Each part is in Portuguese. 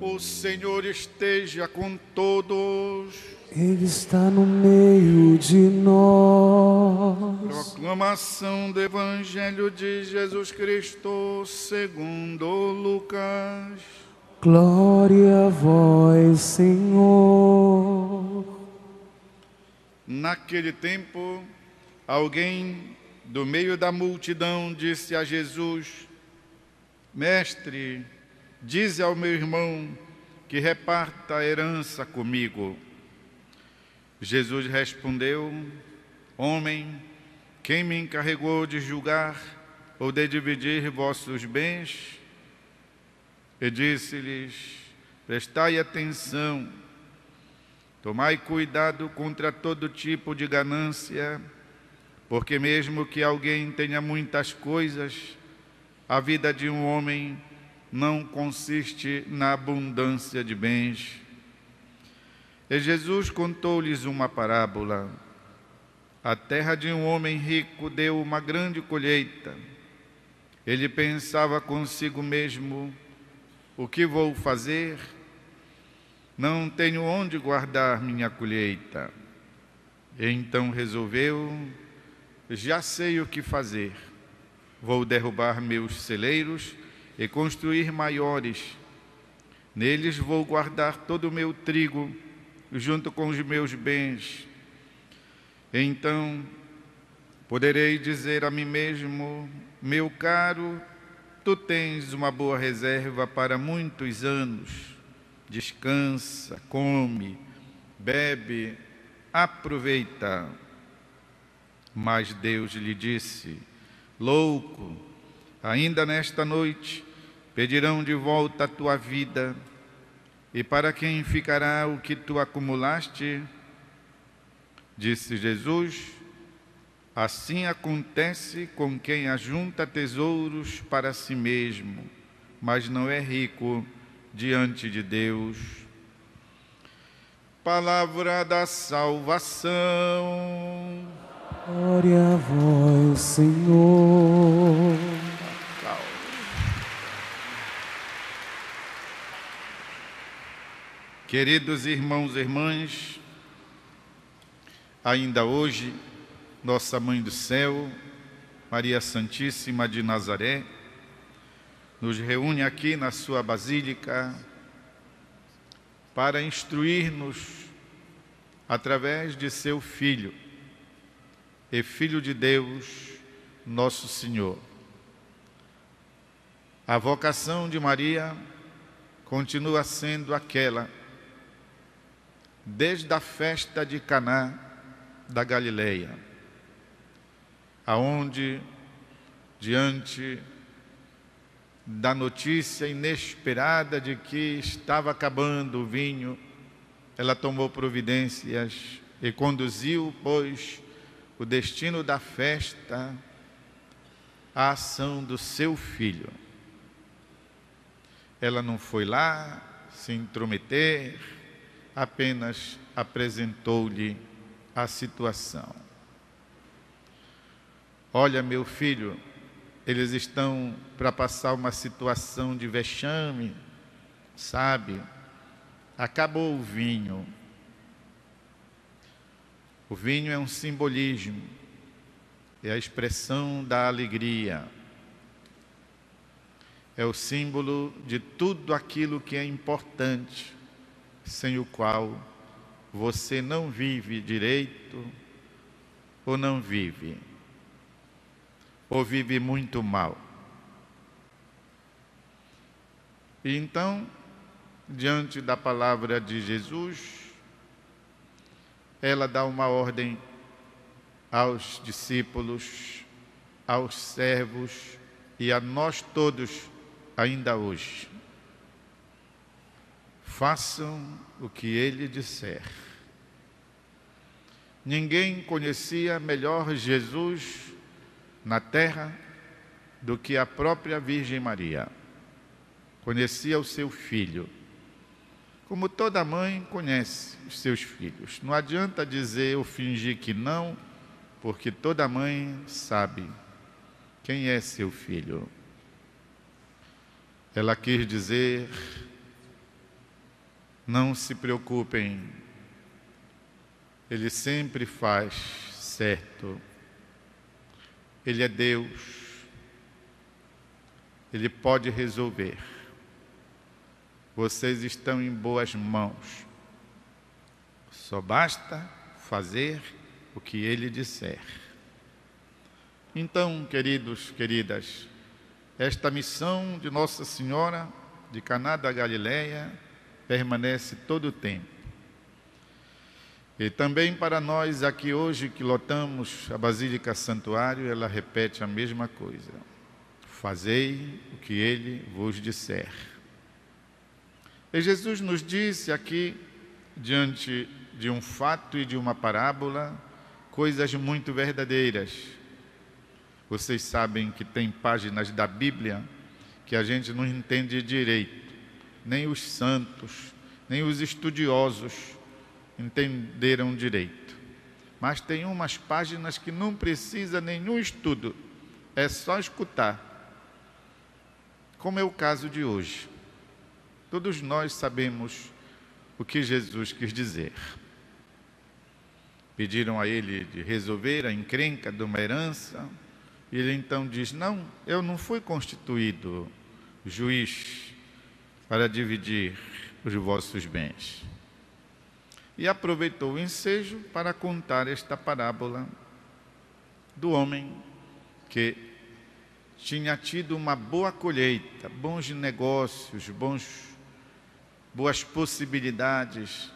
O Senhor esteja com todos. Ele está no meio de nós. Proclamação do Evangelho de Jesus Cristo segundo Lucas. Glória a vós, Senhor. Naquele tempo, alguém do meio da multidão disse a Jesus: Mestre, dize ao meu irmão que reparta a herança comigo. Jesus respondeu: Homem, quem me encarregou de julgar ou de dividir vossos bens? E disse-lhes: Prestai atenção, tomai cuidado contra todo tipo de ganância, porque mesmo que alguém tenha muitas coisas, a vida de um homem não consiste na abundância de bens. E Jesus contou-lhes uma parábola. A terra de um homem rico deu uma grande colheita. Ele pensava consigo mesmo: o que vou fazer? Não tenho onde guardar minha colheita. E então resolveu: já sei o que fazer. Vou derrubar meus celeiros e construir maiores. Neles vou guardar todo o meu trigo, junto com os meus bens. Então poderei dizer a mim mesmo: meu caro, tu tens uma boa reserva para muitos anos. Descansa, come, bebe, aproveita. Mas Deus lhe disse: louco, ainda nesta noite pedirão de volta a tua vida. E para quem ficará o que tu acumulaste? Disse Jesus: assim acontece com quem ajunta tesouros para si mesmo, mas não é rico diante de Deus. Palavra da salvação. Glória a vós, Senhor. Queridos irmãos e irmãs, ainda hoje, nossa Mãe do Céu, Maria Santíssima de Nazaré, nos reúne aqui na sua Basílica para instruir-nos através de seu Filho e Filho de Deus, nosso Senhor. A vocação de Maria continua sendo aquela desde a festa de Caná da Galileia, aonde, diante da notícia inesperada de que estava acabando o vinho, ela tomou providências e conduziu, pois, o destino da festa à ação do seu filho. Ela não foi lá se intrometer, apenas apresentou-lhe a situação. Olha, meu filho, eles estão para passar uma situação de vexame, sabe? Acabou o vinho. O vinho é um simbolismo, é a expressão da alegria. É o símbolo de tudo aquilo que é importante, sem o qual você não vive direito, ou não vive, ou vive muito mal. E então, diante da palavra de Jesus, ela dá uma ordem aos discípulos, aos servos e a nós todos ainda hoje. Façam o que ele disser. Ninguém conhecia melhor Jesus na terra do que a própria Virgem Maria. Conhecia o seu filho, como toda mãe conhece os seus filhos. Não adianta dizer ou fingir que não, porque toda mãe sabe quem é seu filho. Ela quis dizer: Não se preocupem, Ele sempre faz certo. Ele é Deus, Ele pode resolver. Vocês estão em boas mãos. Só basta fazer o que Ele disser. Então, queridos, queridas, esta missão de Nossa Senhora de Caná da Galileia permanece todo o tempo. E também para nós aqui hoje que lotamos a Basílica Santuário, ela repete a mesma coisa. Fazei o que Ele vos disser. E Jesus nos disse aqui, diante de um fato e de uma parábola, coisas muito verdadeiras. Vocês sabem que tem páginas da Bíblia que a gente não entende direito. Nem os santos, nem os estudiosos entenderam direito. Mas tem umas páginas que não precisa nenhum estudo, é só escutar. Como é o caso de hoje. Todos nós sabemos o que Jesus quis dizer. Pediram a ele de resolver a encrenca de uma herança, e ele então diz: não, eu não fui constituído juiz para dividir os vossos bens. E aproveitou o ensejo para contar esta parábola do homem que tinha tido uma boa colheita, bons negócios, boas possibilidades,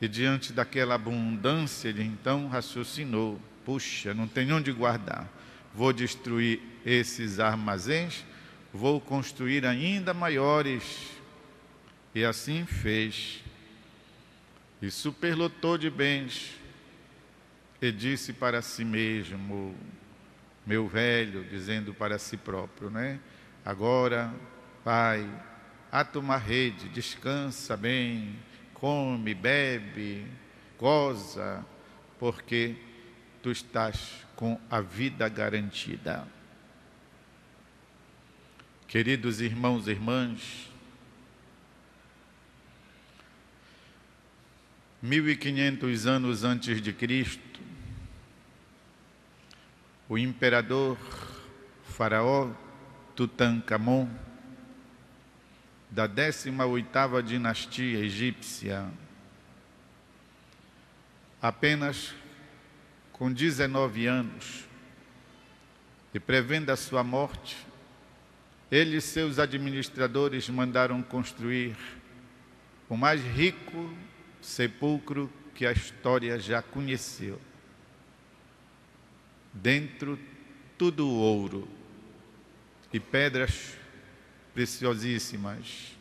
e diante daquela abundância ele então raciocinou: puxa, não tem onde guardar, vou destruir esses armazéns, vou construir ainda maiores. E assim fez. E superlotou de bens. E disse para si mesmo, meu velho, dizendo para si próprio, né? Agora, vai, ata uma rede, descansa bem, come, bebe, goza, porque tu estás com a vida garantida. Queridos irmãos e irmãs, 1500 anos antes de Cristo, o imperador faraó Tutankhamon, da 18ª dinastia egípcia, apenas com 19 anos, e prevendo a sua morte, ele e seus administradores mandaram construir o mais rico sepulcro que a história já conheceu. Dentro tudo ouro e pedras preciosíssimas.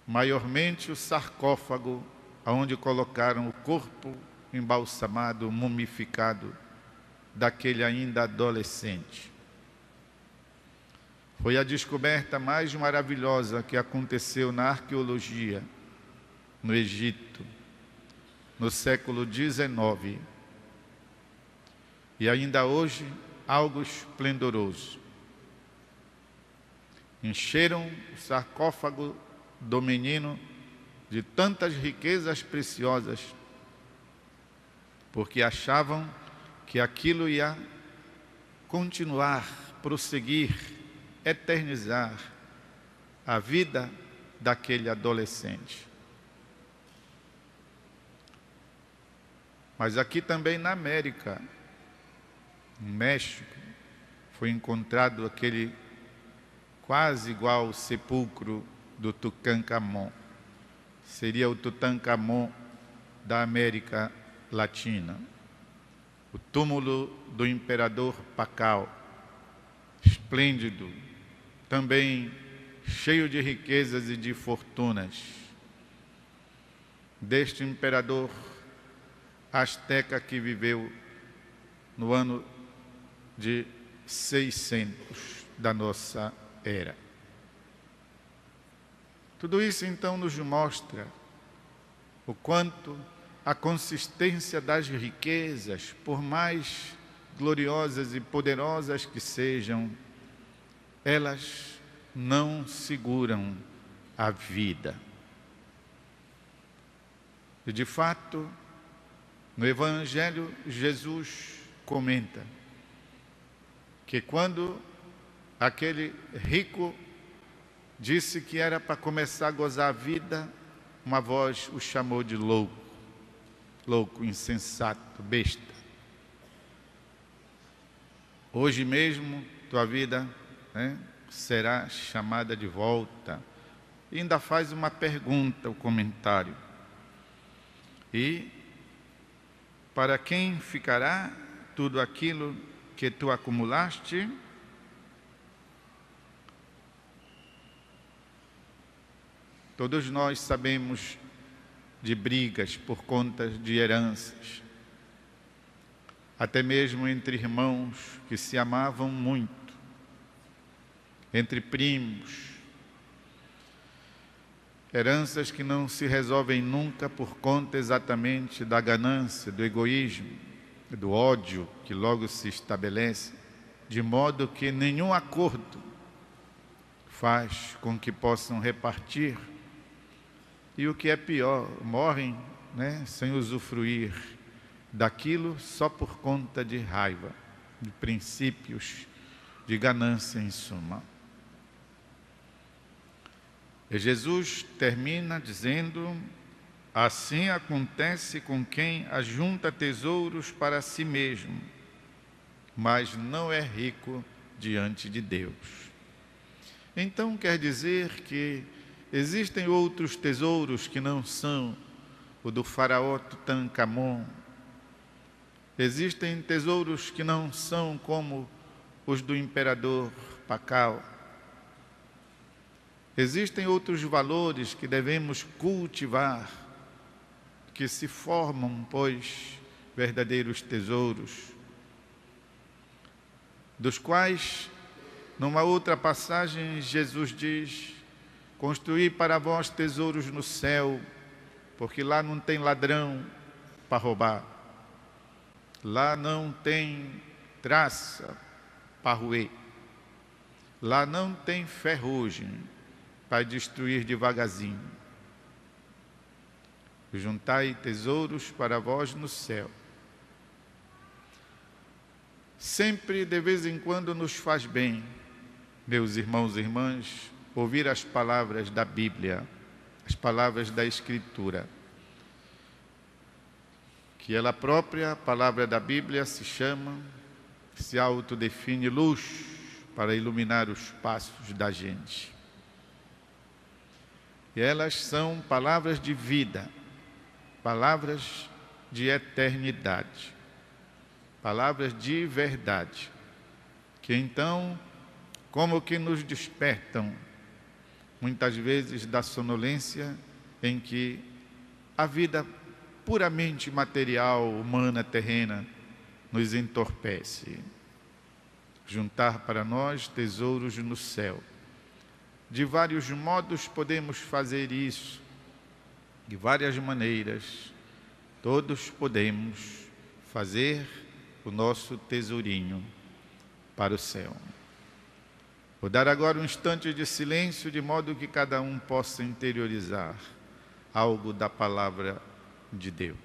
Maiormente o sarcófago, onde colocaram o corpo embalsamado, mumificado, daquele ainda adolescente. Foi a descoberta mais maravilhosa que aconteceu na arqueologia, no Egito, no século XIX. E ainda hoje, algo esplendoroso. Encheram o sarcófago do menino de tantas riquezas preciosas, porque achavam que aquilo ia continuar, prosseguir, eternizar a vida daquele adolescente. Mas aqui também na América, no México, foi encontrado aquele quase igual sepulcro do Tutankhamon. Seria o Tutankhamon da América Latina. O túmulo do imperador Pakal, esplêndido, também cheio de riquezas e de fortunas. Deste imperador asteca que viveu no ano de 600 da nossa era. Tudo isso então nos mostra o quanto a consistência das riquezas, por mais gloriosas e poderosas que sejam, elas não seguram a vida. E de fato, no Evangelho, Jesus comenta que quando aquele rico disse que era para começar a gozar a vida, uma voz o chamou de louco, louco, insensato, besta. Hoje mesmo tua vida, será chamada de volta. E ainda faz uma pergunta, o comentário. E para quem ficará tudo aquilo que tu acumulaste? Todos nós sabemos de brigas por conta de heranças, até mesmo entre irmãos que se amavam muito, entre primos, heranças que não se resolvem nunca por conta exatamente da ganância, do egoísmo, do ódio que logo se estabelece, de modo que nenhum acordo faz com que possam repartir. E o que é pior, morrem, sem usufruir daquilo só por conta de raiva, de princípios, de ganância em suma. E Jesus termina dizendo: assim acontece com quem ajunta tesouros para si mesmo, mas não é rico diante de Deus. Então quer dizer que existem outros tesouros que não são o do faraó Tutancâmon. Existem tesouros que não são como os do imperador Pacal. Existem outros valores que devemos cultivar, que se formam, pois, verdadeiros tesouros, dos quais, numa outra passagem, Jesus diz: construí para vós tesouros no céu, porque lá não tem ladrão para roubar, lá não tem traça para roer, lá não tem ferrugem para destruir devagarzinho. Juntai tesouros para vós no céu. Sempre, de vez em quando, nos faz bem, meus irmãos e irmãs, ouvir as palavras da Bíblia, as palavras da Escritura, que ela própria, a palavra da Bíblia, se autodefine luz para iluminar os passos da gente. E elas são palavras de vida, palavras de eternidade, palavras de verdade, que então, como que nos despertam, muitas vezes da sonolência em que a vida puramente material, humana, terrena, nos entorpece. Juntar para nós tesouros no céu. De vários modos podemos fazer isso, de várias maneiras, todos podemos fazer o nosso tesourinho para o céu. Vou dar agora um instante de silêncio, de modo que cada um possa interiorizar algo da palavra de Deus.